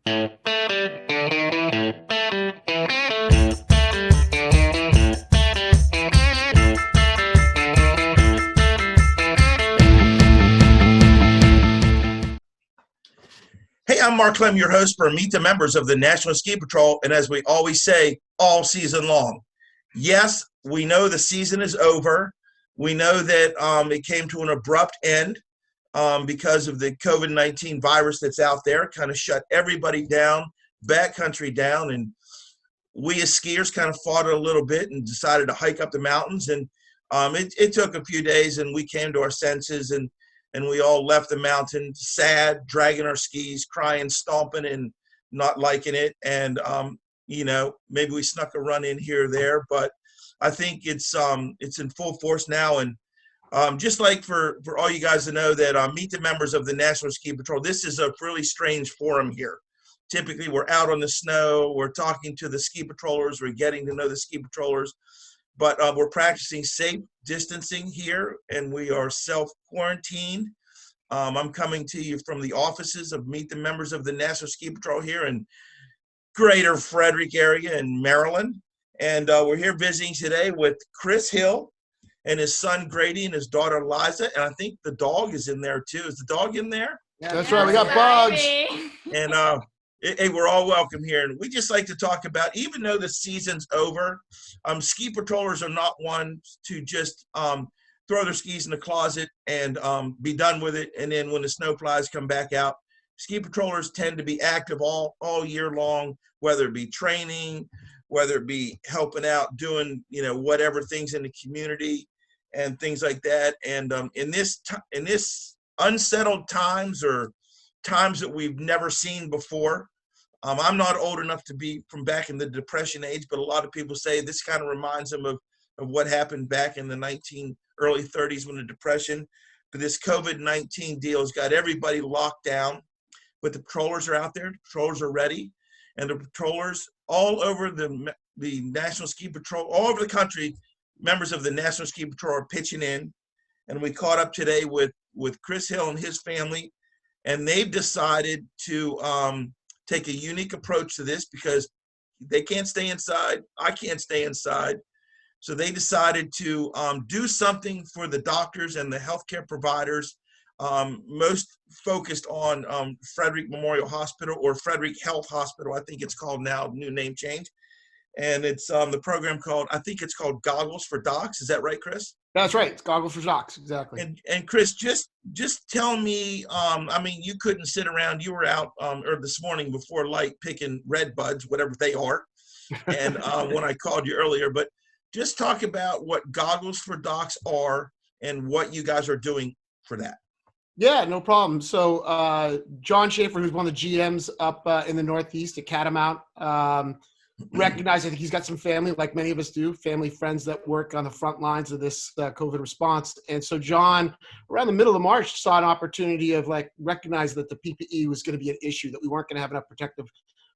Hey, I'm Mark Clem, your host for Meet the Members of the National Ski Patrol, and as we always say, all season long. Yes, we know the season is over. We know that it came to an abrupt end because of the COVID-19 virus that's out there. It kind of shut everybody down, backcountry down, and we as skiers kind of fought it a little bit and decided to hike up the mountains. And it took a few days, and we came to our senses, and we all left the mountain sad, dragging our skis, crying, stomping, and not liking it. And maybe we snuck a run in here or there, but I think it's in full force now. And just like for all you guys to know that Meet the Members of the National Ski Patrol, this is a really strange forum here. Typically, we're out on the snow, we're talking to the ski patrollers, we're getting to know the ski patrollers, but we're practicing safe distancing here, and we are self-quarantined. I'm coming to you from the offices of Meet the Members of the National Ski Patrol here in Greater Frederick area in Maryland. And we're here visiting today with Chris Hill and his son Grady and his daughter Liza. And I think the dog is in there too. Is the dog in there? Yeah, that's right. We got Bugs. And hey, we're all welcome here. And we just like to talk about, even though the season's over, ski patrollers are not ones to just throw their skis in the closet and be done with it. And then when the snow flies come back out, ski patrollers tend to be active all year long, whether it be training, whether it be helping out, doing, whatever things in the community and things like that. And in this unsettled times, or times that we've never seen before, I'm not old enough to be from back in the Depression age, but a lot of people say this kind of reminds them of what happened back in the early 30s when the Depression. But this COVID-19 deal has got everybody locked down. But the patrollers are out there, the patrollers are ready, and the patrollers all over the National Ski Patrol, all over the country, members of the National Ski Patrol are pitching in. And we caught up today with Chris Hill and his family, and they've decided to take a unique approach to this because they can't stay inside. I can't stay inside. So they decided to do something for the doctors and the healthcare providers, most focused on Frederick Memorial Hospital, or Frederick Health Hospital, I think it's called now, new name change. And it's the program I think it's called Goggles for Docs. Is that right, Chris? That's right. It's Goggles for Docs, exactly. And Chris, just tell me, you couldn't sit around. You were out or this morning before light picking red buds, whatever they are. And when I called you earlier, but just talk about what Goggles for Docs are and what you guys are doing for that. Yeah, no problem. So John Schaefer, who's one of the GMs up in the Northeast at Catamount, recognized, I think he's got some family, like many of us do, family, friends that work on the front lines of this COVID response. And so John, around the middle of March, saw an opportunity of recognize that the PPE was going to be an issue, that we weren't going to have enough protective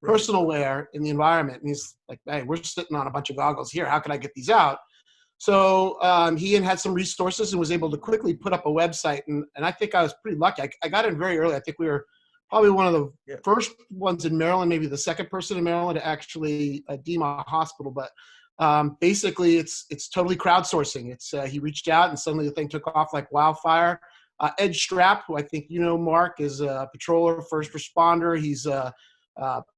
personal wear in the environment. And he's like, hey, we're sitting on a bunch of goggles here. How can I get these out? So he had some resources and was able to quickly put up a website. And I think I was pretty lucky. I got in very early. I think we were probably one of the first ones in Maryland, maybe the second person in Maryland to actually deem a hospital. But basically, it's totally crowdsourcing. He reached out, and suddenly the thing took off like wildfire. Ed Strapp, who I think Mark, is a patroller, first responder. He's a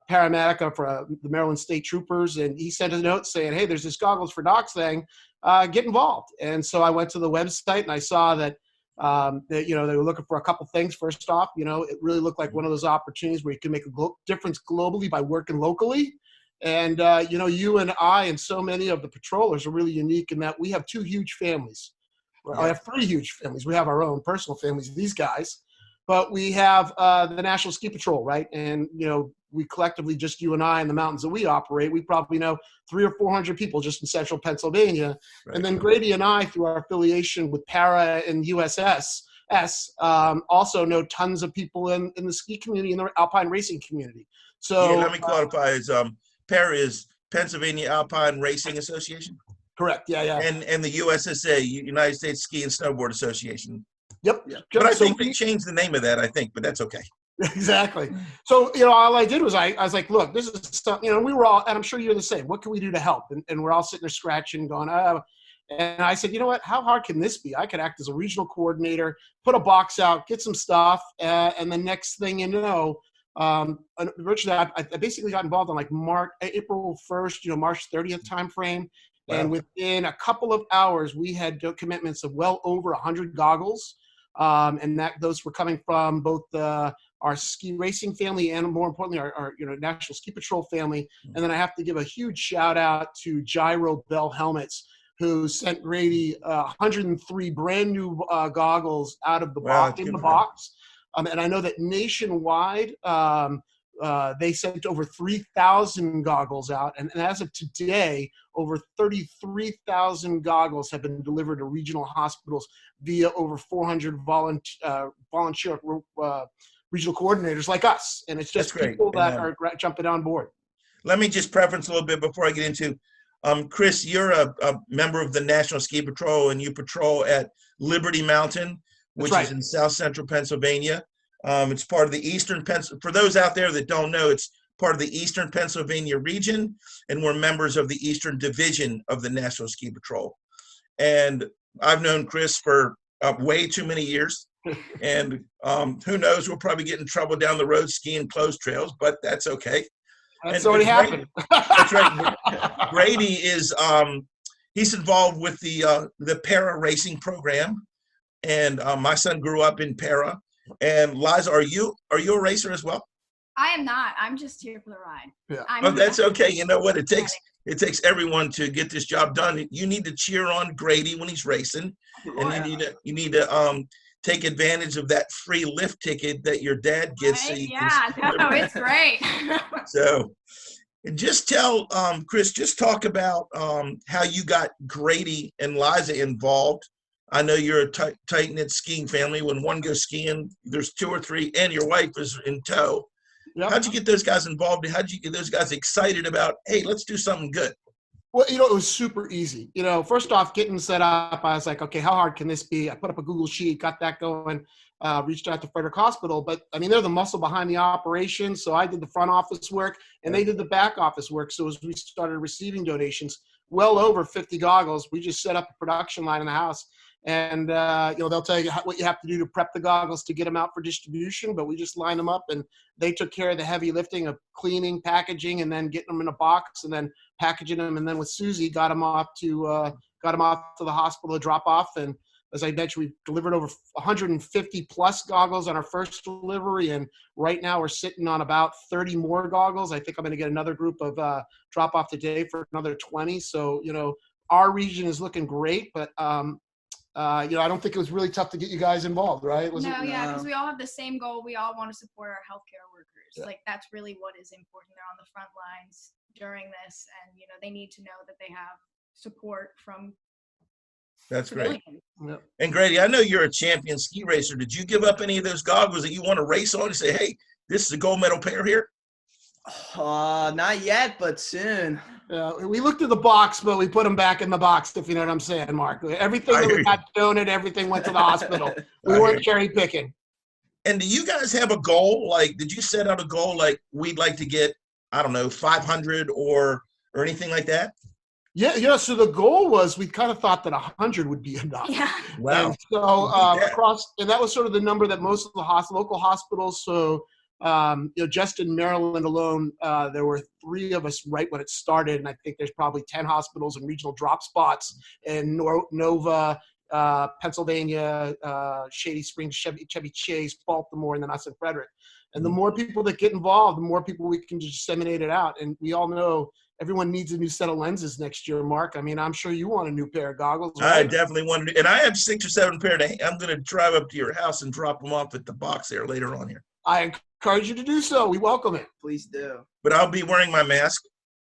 paramedic for the Maryland State Troopers, and he sent a note saying, hey, there's this Goggles for Docs thing. Get involved. And so I went to the website, and I saw that they were looking for a couple things. First off, it really looked like one of those opportunities where you can make a difference globally by working locally. And, you and I and so many of the patrollers are really unique in that we have two huge families. Well, I have three huge families. We have our own personal families, these guys, but we have the National Ski Patrol, right? And, we collectively, just you and I in the mountains that we operate, we probably know 300 or 400 people just in central Pennsylvania. Right. And then Grady and I, through our affiliation with Para and USS, also know tons of people in the ski community and the alpine racing community. So let me qualify, is Para is Pennsylvania Alpine Racing Association? Correct, yeah. And the USSA, United States Ski and Snowboard Association. Yep. Yeah. But I think they changed the name of that, but that's okay. Exactly. So, all I did was I was like, look, this is stuff, we were all, and I'm sure you're the same. What can we do to help? And we're all sitting there scratching, going, oh. And I said, you know what? How hard can this be? I could act as a regional coordinator, put a box out, get some stuff, and the next thing you know, virtually, I basically got involved on like April 1st, March 30th timeframe. Wow. And within a couple of hours, we had commitments of well over 100 goggles. And those were coming from both our ski racing family and, more importantly, our National Ski Patrol family. And then I have to give a huge shout out to Gyro Bell Helmets, who sent Grady 103 brand new goggles out of the box. And I know that nationwide, they sent over 3,000 goggles out. And as of today, over 33,000 goggles have been delivered to regional hospitals via over 400 volunteer regional coordinators like us. And it's just people that are jumping on board. Let me just preference a little bit before I get into Chris, you're a member of the National Ski Patrol, and you patrol at Liberty Mountain, which is in South Central Pennsylvania. It's part of the Eastern for those out there that don't know, it's part of the Eastern Pennsylvania region, and we're members of the Eastern Division of the National Ski Patrol. And I've known Chris for way too many years, and who knows, we'll probably get in trouble down the road skiing closed trails, but that's okay. That's already happened. That's right. Grady is he's involved with the para racing program, and my son grew up in para. And Liza, are you a racer as well? I am not. I'm just here for the ride. Yeah. That's okay. You know what? It takes everyone to get this job done. You need to cheer on Grady when he's racing, and you need to take advantage of that free lift ticket that your dad gets. Right? So it's great. So, just tell Chris. Just talk about how you got Grady and Liza involved. I know you're a tight-knit skiing family. When one goes skiing, there's two or three, and your wife is in tow. Yep. How'd you get those guys involved? How'd you get those guys excited about, hey, let's do something good? Well, it was super easy. First off, getting set up, I was like, okay, how hard can this be? I put up a Google Sheet, got that going, reached out to Frederick Hospital. But, they're the muscle behind the operation, so I did the front office work, and they did the back office work. So as we started receiving donations, well over 50 goggles, we just set up a production line in the house. And, they'll tell you what you have to do to prep the goggles to get them out for distribution, but we just line them up, and they took care of the heavy lifting of cleaning, packaging, and then getting them in a box and then packaging them. And then with Susie, got them off to the hospital to drop off. And as I mentioned, we delivered over 150 plus goggles on our first delivery. And right now we're sitting on about 30 more goggles. I think I'm going to get another group of drop off today for another 20. So, our region is looking great, but, I don't think it was really tough to get you guys involved, right? Because we all have the same goal. We all want to support our healthcare workers. Yeah. Like, that's really what is important. They're on the front lines during this, and they need to know that they have support from That's civilians. Great. Yep. And Grady, I know you're a champion ski racer. Did you give up any of those goggles that you want to race on and say, hey, this is a gold medal pair here? Not yet, but soon. We looked at the box, but we put them back in the box, if you know what I'm saying, Mark. Everything that we got donated, everything went to the hospital. We weren't cherry picking. And do you guys have a goal? Like, did you set out a goal like we'd like to get, 500 or anything like that? Yeah. So the goal was, we kind of thought that 100 would be enough. Yeah. Wow. And so and that was sort of the number that most of the local hospitals. So, just in Maryland alone, there were 3 of us right when it started, and I think there's probably 10 hospitals and regional drop spots in Nova, Pennsylvania, Shady Springs, Chevy Chase, Baltimore, and then us in Frederick. And the more people that get involved, the more people we can disseminate it out. And we all know everyone needs a new set of lenses next year, Mark. I'm sure you want a new pair of goggles, right? I definitely want to, and I have 6 or 7 pair. I'm going to drive up to your house and drop them off at the box there later on here. I encourage you to do so. We welcome it. Please do. But I'll be wearing my mask,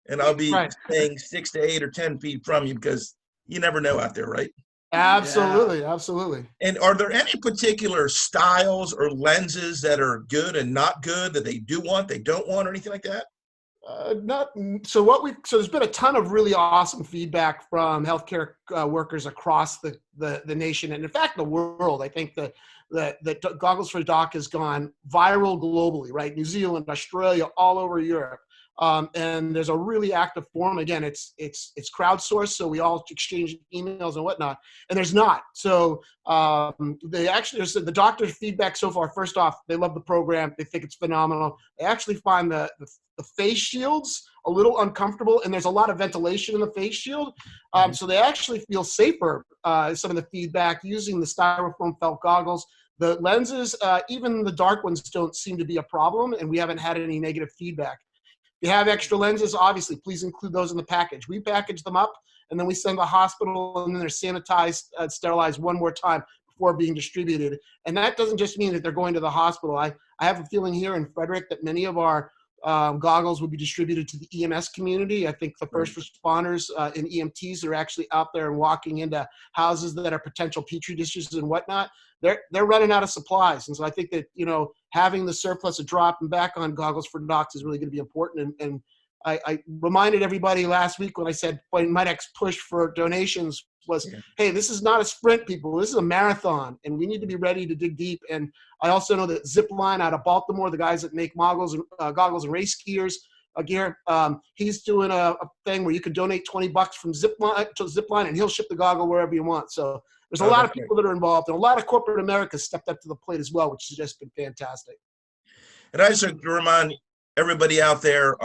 and I'll be staying 6 to 8 or 10 feet from you, because you never know out there, right? Absolutely. Yeah. Absolutely. And are there any particular styles or lenses that are good and not good that they do want, they don't want, or anything like that? So there's been a ton of really awesome feedback from healthcare workers across the nation, and in fact the world. I think that Goggles for Doc has gone viral globally, right? New Zealand, Australia, all over Europe. And there's a really active forum. Again, it's crowdsourced, so we all exchange emails and whatnot. And there's not. So they actually said the doctor's feedback so far. First off, they love the program. They think it's phenomenal. They actually find the face shields a little uncomfortable, and there's a lot of ventilation in the face shield. So they actually feel safer. Some of the feedback using the styrofoam felt goggles. The lenses, even the dark ones, don't seem to be a problem, and we haven't had any negative feedback. If you have extra lenses, obviously, please include those in the package. We package them up, and then we send to the hospital, and then they're sanitized, sterilized one more time before being distributed. And that doesn't just mean that they're going to the hospital. I have a feeling here in Frederick that many of our goggles will be distributed to the EMS community. I think the first responders and EMTs are actually out there and walking into houses that are potential petri dishes and whatnot. They're running out of supplies. And so I think that, having the surplus of dropping back on Goggles for Docs is really going to be important. And I reminded everybody last week when I said my next push for donations was, hey, this is not a sprint, people. This is a marathon, and we need to be ready to dig deep. And I also know that Zipline out of Baltimore, the guys that make goggles and race skiers gear, he's doing a thing where you can donate $20 from Zipline, and he'll ship the goggle wherever you want. So there's a lot of people that are involved, and a lot of corporate America stepped up to the plate as well, which has just been fantastic. And I just like to remind everybody out there,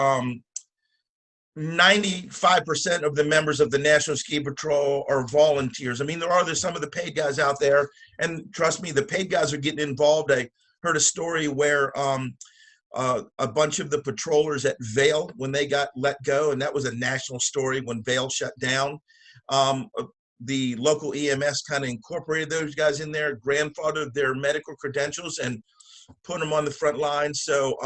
95% of the members of the National Ski Patrol are volunteers. I mean, there's some of the paid guys out there, and trust me, the paid guys are getting involved. I heard a story where a bunch of the patrollers at Vail, when they got let go, and that was a national story when Vail shut down, the local EMS kind of incorporated those guys in there, grandfathered their medical credentials, and put them on the front line. So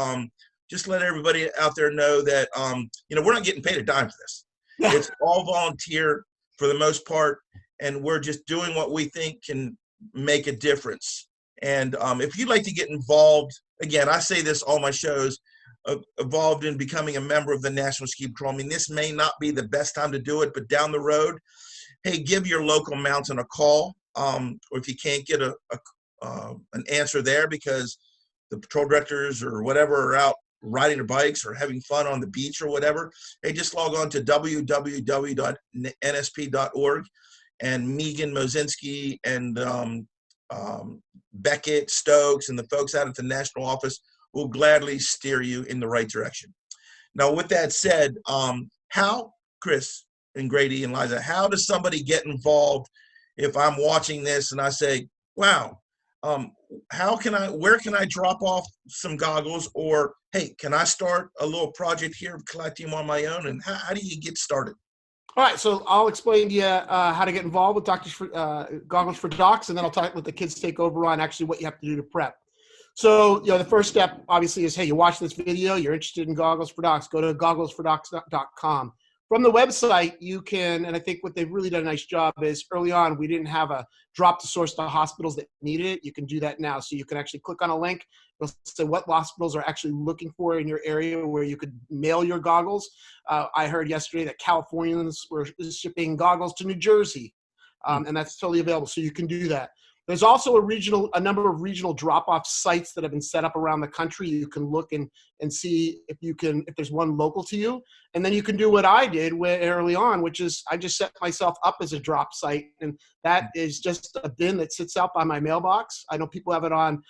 just let everybody out there know that, we're not getting paid a dime for this. It's all volunteer for the most part, and we're just doing what we think can make a difference. And if you'd like to get involved, again, I say this all my shows, involved in becoming a member of the National Ski Patrol. I mean, this may not be the best time to do it, but down the road, hey, give your local mountain a call. Or if you can't get an answer there because the patrol directors or whatever are out riding their bikes or having fun on the beach or whatever, hey, just log on to www.nsp.org, and Megan Mosinski and Beckett Stokes and the folks out at the national office will gladly steer you in the right direction. Now, with that said, how, Chris and Grady and Liza, how does somebody get involved if I'm watching this and I say, wow, where can I drop off some goggles, or, hey, can I start a little project here, collecting them on my own? And how do you get started? All right, so I'll explain to you how to get involved with Goggles for Docs, and then I'll let the kids take over on actually what you have to do to prep. So, the first step, obviously, is, hey, you watch this video, you're interested in Goggles for Docs, go to gogglesfordocs.com. From the website, you can, and I think what they've really done a nice job is, early on, we didn't have a drop to source to hospitals that needed it. You can do that now. So you can actually click on a link. It'll say what hospitals are actually looking for in your area where you could mail your goggles. I heard yesterday that Californians were shipping goggles to New Jersey, and that's totally available. So you can do that. There's also a number of regional drop-off sites that have been set up around the country. You can look and see if there's one local to you. And then you can do what I did early on, which is I just set myself up as a drop site. And that is just a bin that sits out by my mailbox. I know people have it on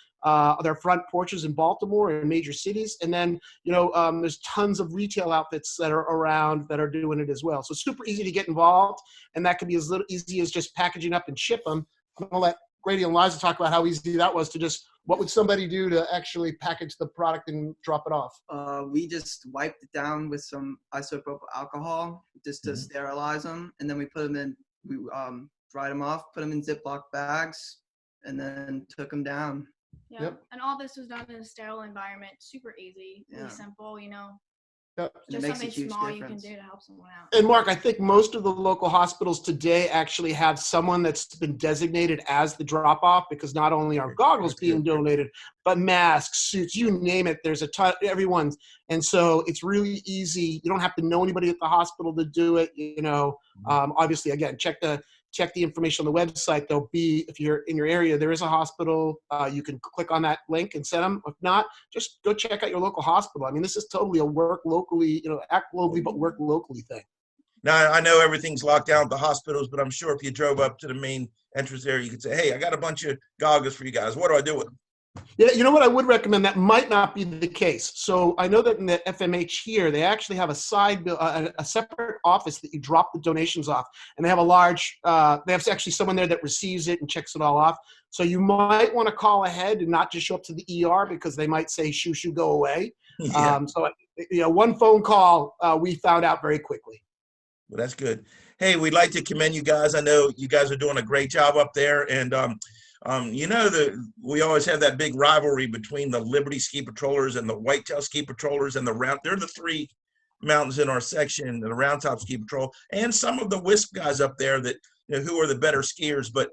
their front porches in Baltimore and major cities. And then, there's tons of retail outfits that are around that are doing it as well. So it's super easy to get involved. And that can be as little easy as just packaging up and ship them. I'm going to let Grady and Liza talk about how easy that was to just, what would somebody do to actually package the product and drop it off? We just wiped it down with some isopropyl alcohol just to sterilize them. And then we put them in, we dried them off, put them in Ziploc bags, and then took them down. Yeah. Yep. And all this was done in a sterile environment. Super easy, really simple, Yep. Just It makes a something huge small difference. you can do to help someone out. And Mark, I think most of the local hospitals today actually have someone that's been designated as the drop-off, because not only are goggles being donated, but masks, suits, you name it. There's a ton, everyone's. And so it's really easy. You don't have to know anybody at the hospital to do it. Obviously, again, check the check the information on the website. There'll be, if you're in your area, there is a hospital. You can click on that link and send them. If not, just go check out your local hospital. I mean, this is totally a work locally, act globally, but work locally thing. Now, I know everything's locked down at the hospitals, but I'm sure if you drove up to the main entrance there, you could say, hey, I got a bunch of goggles for you guys. What do I do with them? Yeah, you know what I would recommend? That might not be the case. So I know that in the FMH here, they actually have a a separate office that you drop the donations off, and they have a large. They have actually someone there that receives it and checks it all off. So you might want to call ahead and not just show up to the ER because they might say shoo shoo go away. Yeah. So one phone call, we found out very quickly. Well, that's good. Hey, we'd like to commend you guys. I know you guys are doing a great job up there, and we always have that big rivalry between the Liberty Ski Patrollers and the Whitetail Ski Patrollers and the Round. They're the three mountains in our section, the Round Top Ski Patrol, and some of the Wisp guys up there that who are the better skiers. But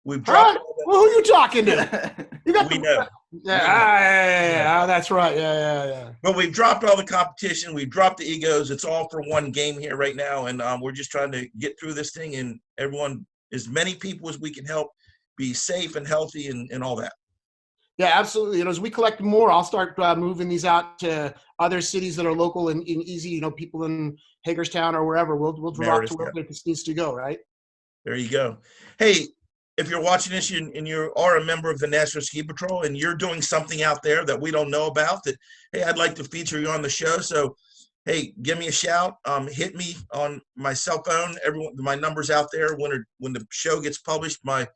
we've dropped. Well, who are you talking to? You got we know. Yeah, that's right. Yeah. But we've dropped all the competition. We've dropped the egos. It's all for one game here right now, and we're just trying to get through this thing, and everyone, as many people as we can help, be safe and healthy and all that. Yeah, absolutely. As we collect more, I'll start moving these out to other cities that are local and easy. People in Hagerstown or wherever. We'll drop to wherever this needs to go. Right. There you go. Hey, if you're watching this and you are a member of the National Ski Patrol and you're doing something out there that we don't know about, that hey, I'd like to feature you on the show. So, hey, give me a shout. Hit me on my cell phone. Everyone, my number's out there. When the show gets published, my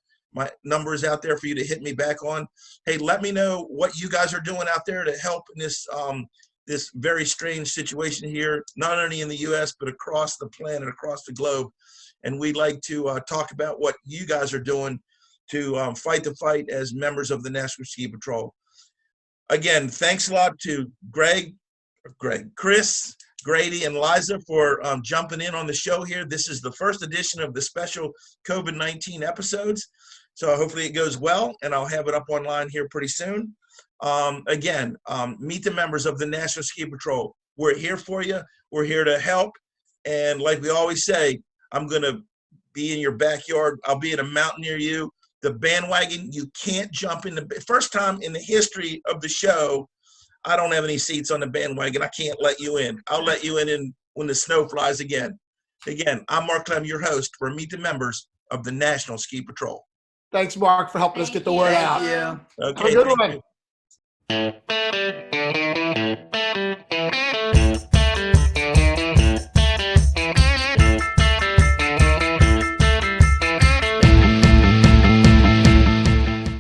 number is out there for you to hit me back on. Hey, let me know what you guys are doing out there to help in this very strange situation here, not only in the U.S., but across the planet, across the globe. And we'd like to talk about what you guys are doing to fight the fight as members of the National Ski Patrol. Again, thanks a lot to Chris, Grady, and Liza for jumping in on the show here. This is the first edition of the special COVID-19 episodes. So hopefully it goes well, and I'll have it up online here pretty soon. Again, meet the members of the National Ski Patrol. We're here for you. We're here to help. And like we always say, I'm going to be in your backyard. I'll be at a mountain near you. The bandwagon, you can't jump in. The first time in the history of the show, I don't have any seats on the bandwagon. I can't let you in. I'll let you in when the snow flies again. Again, I'm Mark Clem, your host for Meet the Members of the National Ski Patrol. Thanks, Mark, for helping us get the word out. Yeah. Okay, Have a good one. you.